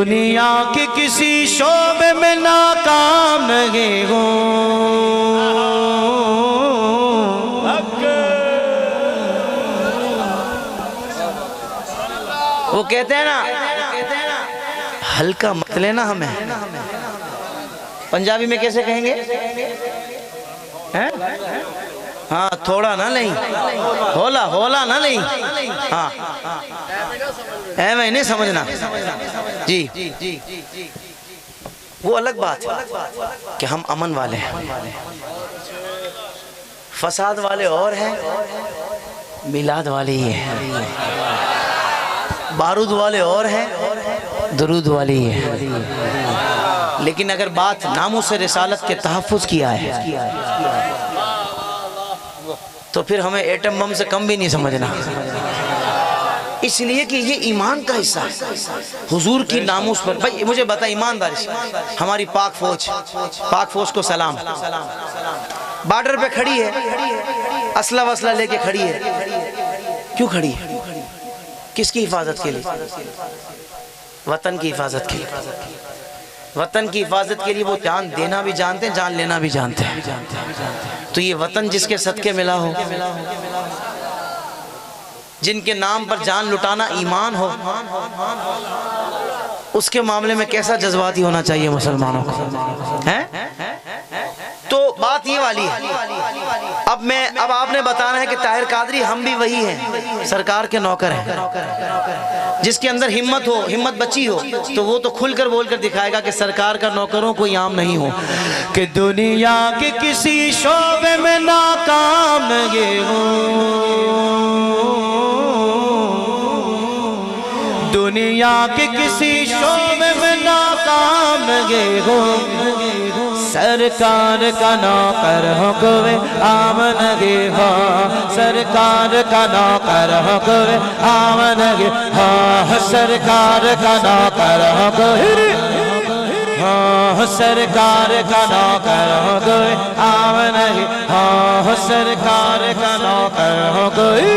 दुनिया के किसी शोबे में नाकाम नहीं हूँ। वो कहते हैं ना, हल्का मत लेना हमें। पंजाबी में कैसे कहेंगे? हैं? हाँ, थोड़ा ना नहीं, होला होला ना नहीं। हाँ, मैं नहीं समझना जी। वो अलग बात है कि हम अमन वाले हैं, फसाद वाले और हैं, मिलाद वाले ही हैं, बारूद वाले और हैं, दरूद वाले ही हैं। लेकिन अगर बात नामूस रिसालत के तहफ़्फ़ुज़ की है तो फिर हमें एटम बम से कम भी नहीं समझना, इसलिए कि ये ईमान का हिस्सा है। हुजूर की नामूस पर भाई मुझे बता ईमानदारी से, हमारी पाक फौज को सलाम, बॉर्डर पे खड़ी है, असला वसला लेके खड़ी है। क्यों खड़ी है? किसकी हिफाजत के लिए? वतन की हिफाजत के लिए। वतन की हिफाजत के लिए वो जान देना भी जानते हैं, जान लेना भी जानते हैं। तो ये वतन जिसके सदके मिला हो, जिनके नाम पर जान लुटाना ईमान हो, उसके मामले में कैसा जज्बाती होना चाहिए मुसलमानों को, हैं? तो बात ये वाली है। अब आपने बताना है कि ताहिर कादरी हम भी वही हैं, सरकार के नौकर हैं। जिसके अंदर हिम्मत हो, हिम्मत बची हो, तो वो तो खुलकर बोलकर दिखाएगा कि सरकार का नौकरों कोई आम नहीं हो, कि दुनिया के किसी शोबे में नाकाम ये हो, दुनिया के किसी शोबे में नाकाम ये हो, सरकार का नौकर हो कोई आमन गे हो, सरकार का नौकर हो कोई आमन गे हो, सरकार का नौकर हो कोई, हो सरकार का नौकर हो कोई आमन गे हो, सरकार का नौकर हो कोई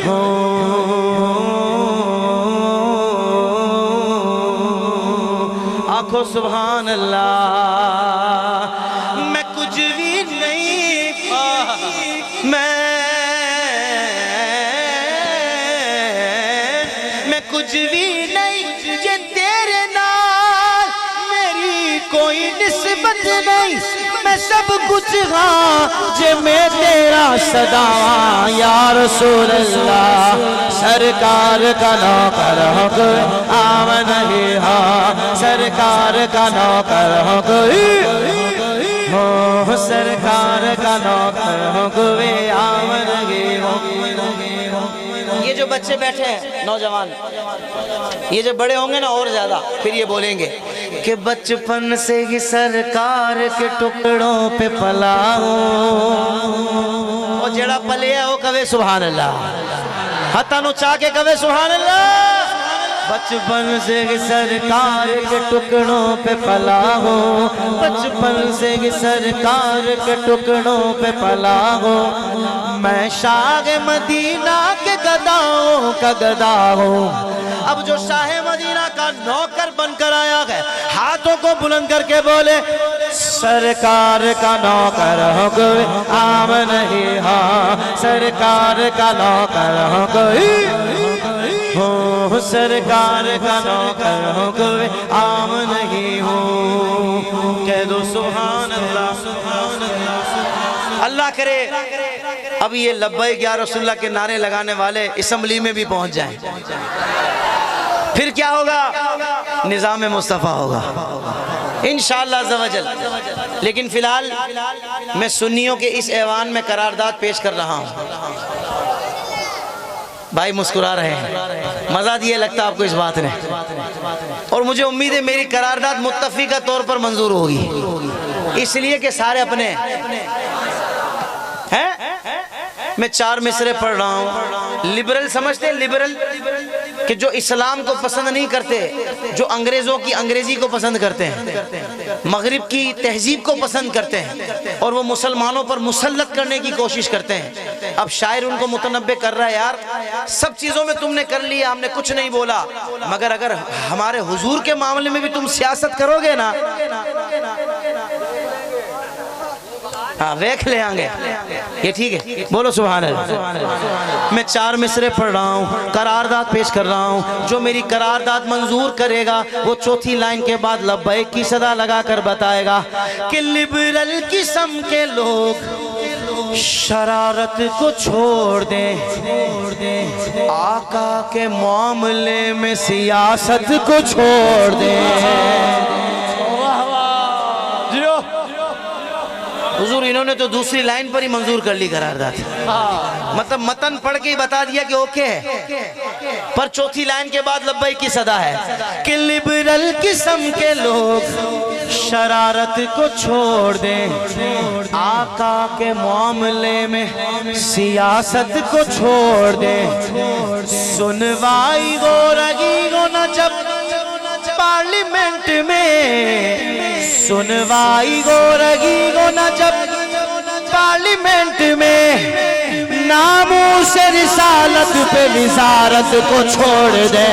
हो। आखो सुभान अल्लाह। मैं कुछ भी नहीं, मैं कुछ भी नहीं, ये तेरे नाल मेरी कोई निस्बत नहीं, मैं सब कुछ हाँ जे मैं तेरा सदावा या रसूल अल्लाह, सरकार का नौकर हो कोई आमन ही हो, सरकार का नौकर हो कोई हो, सरकार का नौकर हो कोई आमन ही हो। ये जो बच्चे बैठे हैं नौजवान, ये जो बड़े होंगे ना और ज्यादा फिर ये बोलेंगे कि बचपन से ही सरकार के टुकड़ों पे पला हूँ। और जेड़ा पले है वो कवे सुभान अल्लाह, हथानु चाह के कवे सुभान अल्लाह। बचपन से ही सरकार के टुकड़ों पे पला हो, बचपन से ही सरकार के टुकड़ों पे पला हो, मैं शाह मदीना के गदाओं का गदा हूँ। अब जो शाह मदीना का नौकर बनकर आया है, हाथों को बुलंद करके बोले सरकार का नौकर हो कोई आमन ही हो, सरकार का नौकर हो कोई हो, सरकार का नौकर हो कोई आम नहीं हो। कह दो सुभान अल्लाह, सुभान अल्लाह। अल्लाह करे अब ये लब्बैक या रसूलुल्लाह के नारे लगाने वाले असम्बली में भी पहुंच जाएं, फिर क्या होगा? निज़ाम मुस्तफ़ा होगा इंशाअल्लाह अज़्ज़वजल। लेकिन फिलहाल मैं सुन्नियों के इस ऐवान में करारदाद पेश कर रहा हूँ। भाई मुस्कुरा रहे हैं, मजा दिए लगता आपको इस बात ने, और मुझे उम्मीद है मेरी करारदाद मुत्तफ़िक़ा तौर पर मंजूर होगी, इसलिए कि सारे अपने हैं। मैं 4 मिसरे पढ़ रहा हूँ। लिबरल समझते हैं? लिबरल कि जो इस्लाम को पसंद नहीं करते, जो अंग्रेजों की अंग्रेजी को पसंद करते हैं, मगरिब की तहजीब को पसंद करते हैं और वो मुसलमानों पर मुसल्लत करने की कोशिश करते हैं। अब शायर उनको मुतनब्बे कर रहा है, यार सब चीजों में तुमने कर लिया, हमने कुछ नहीं बोला, मगर अगर हमारे हुजूर के मामले में भी तुम सियासत करोगे ना, हाँ वेख ले आएंगे। ये ठीक है, बोलो सुभान अल्लाह। मैं 4 मिसरे पढ़ रहा हूँ, करारदाद पेश कर रहा हूँ। जो मेरी करारदाद मंजूर करेगा वो चौथी लाइन के बाद लब्बैक की सदा लगा कर बताएगा कि लिबरल किस्म के लोग शरारत को छोड़ दें, आका के मामले में सियासत को छोड़ दें। हुजूर इन्होंने तो दूसरी लाइन पर ही मंजूर कर ली करारदाद, मतलब मतन पढ़ के ही बता दिया कि ओके है, पर चौथी लाइन के बाद लब्बैक की सदा है कि लिबरल किस्म के लोग शरारत को छोड़ दें, आका के मामले में सियासत को छोड़ दें। सुनवाई गो रगी गो न जब पार्लियामेंट में, सुनवाई गो रगी गो न जब पार्लियामेंट में, नामों से रिसालत पे विजारत को छोड़ दे।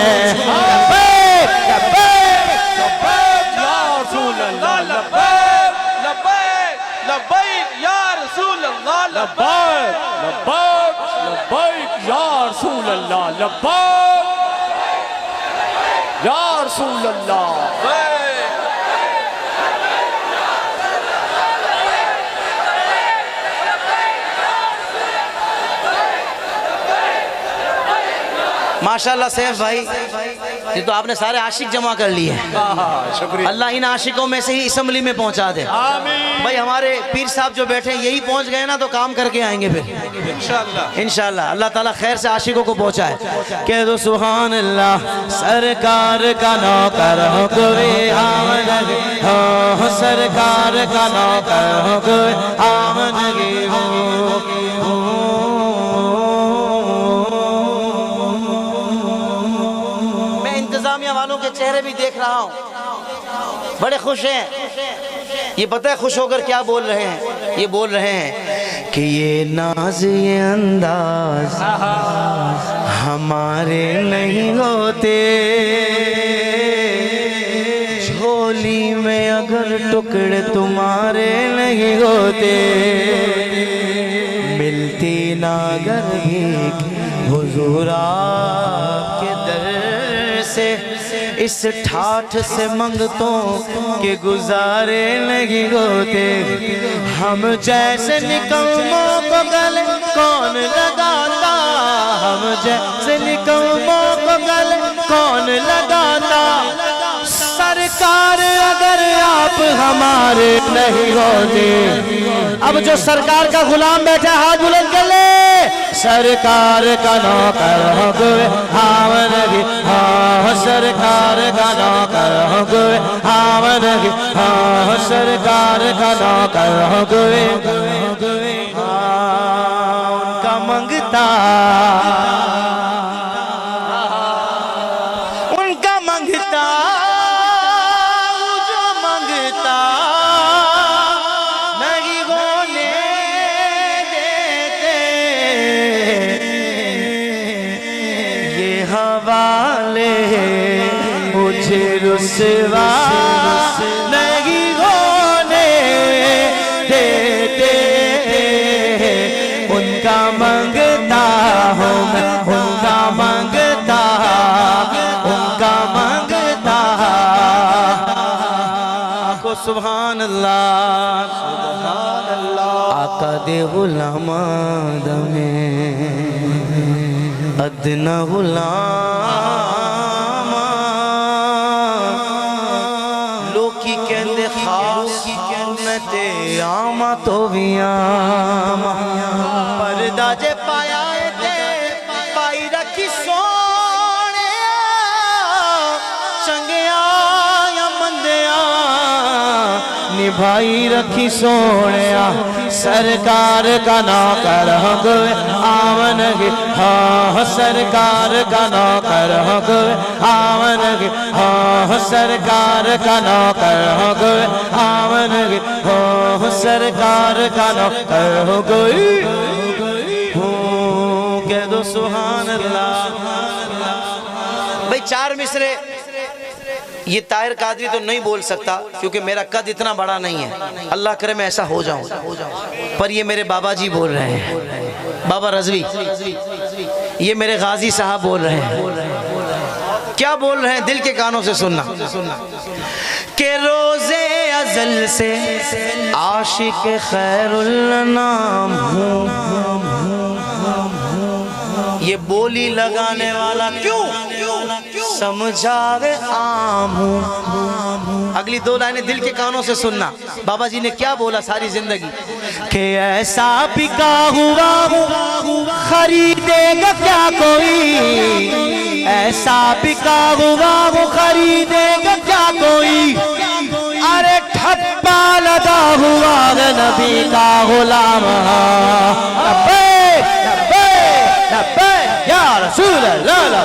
माशाल्लाह सैफ भाई, ये तो आपने सारे आशिक जमा कर लिए। शुक्रिया, अल्लाह इन आशिकों में से ही असम्बली में पहुंचा दे। भाई हमारे पीर साहब जो बैठे हैं यही पहुंच गए ना तो काम करके आएंगे फिर इंशाल्लाह। इंशाल्लाह अल्लाह ताला खैर से आशिकों को पहुंचाए। कह दो सुभान अल्लाह। सरकार का नौकर हो कोई आमदगी हो, सरकार का नौकर हो कोई आमदगी हो। वालों के चेहरे भी देख रहा हूँ, बड़े खुश हैं। ये पता है खुश होकर क्या बोल रहे हैं? ये बोल रहे हैं कि ये नाज ये अंदाज हमारे नहीं होते, झोली में अगर टुकड़े तुम्हारे नहीं होते, मिलती ना अगर भीख हुजूर आपके दर से, इस ठाठ से मंगतों के गुजारे नहीं होते। हम जैसे निकम्मों को गले कौन लगाता, हम जैसे निकम्मों को गले कौन लगाता। सरकार अगर आप हमारे नहीं होते, अब जो सरकार का गुलाम बैठा हाथ बुलंद कर ले। सरकार का नौकर हो गए आमदगी हाँ, सरकार का नौकर हो गए आमदगी हाँ, सरकार का नौकर हो गए उनका मंगता, उनका मंगता, जो मंगता नहीं होने देते, ये हवाले मुझे रुसवा नहीं होने देते। उनका मंगता हूँ मैं, उनका मंगता, उनका मंगता को सुभान अल्लाह, सुभान अल्लाह। आका दे गुलाम दमे अदना गुलाम लोकी कहंदे खास ते आमा तो भी आमा परदा जे पाया ते पाई रखी सोने चंगिया या मंदिया भाई रखी सोने सरकार का नौकर हो आवन गे हाँ सरकार का नौकर हो आवन गे हाँ सरकार का नौकर हो आवन गे हाँ सरकार का नौकर हो गई कह दो सुभान अल्लाह। भाई 4 मिसरे ये ताहिर कादरी तो नहीं बोल सकता क्योंकि मेरा कद इतना बड़ा नहीं है, अल्लाह करे मैं ऐसा हो जाऊं, पर ये मेरे बाबा जी बोल रहे हैं, बाबा रजवी, ये मेरे गाजी साहब बोल रहे हैं। क्या बोल रहे हैं दिल के कानों से सुनना के रोजे अजल से आशिक खैरुल नाम हूँ, ये बोली लगाने वाला क्यों समझावे आम हूँ। अगली 2 लाइनें दिल के कानों से सुनना, बाबा जी ने क्या बोला सारी जिंदगी कि ऐसा बिका हुआ खरीदेगा क्या कोई, ऐसा बिका हुआ खरीदेगा क्या कोई, अरे ठप्पा लगा हुआ नबी का गुलाम या रसूल अल्लाह।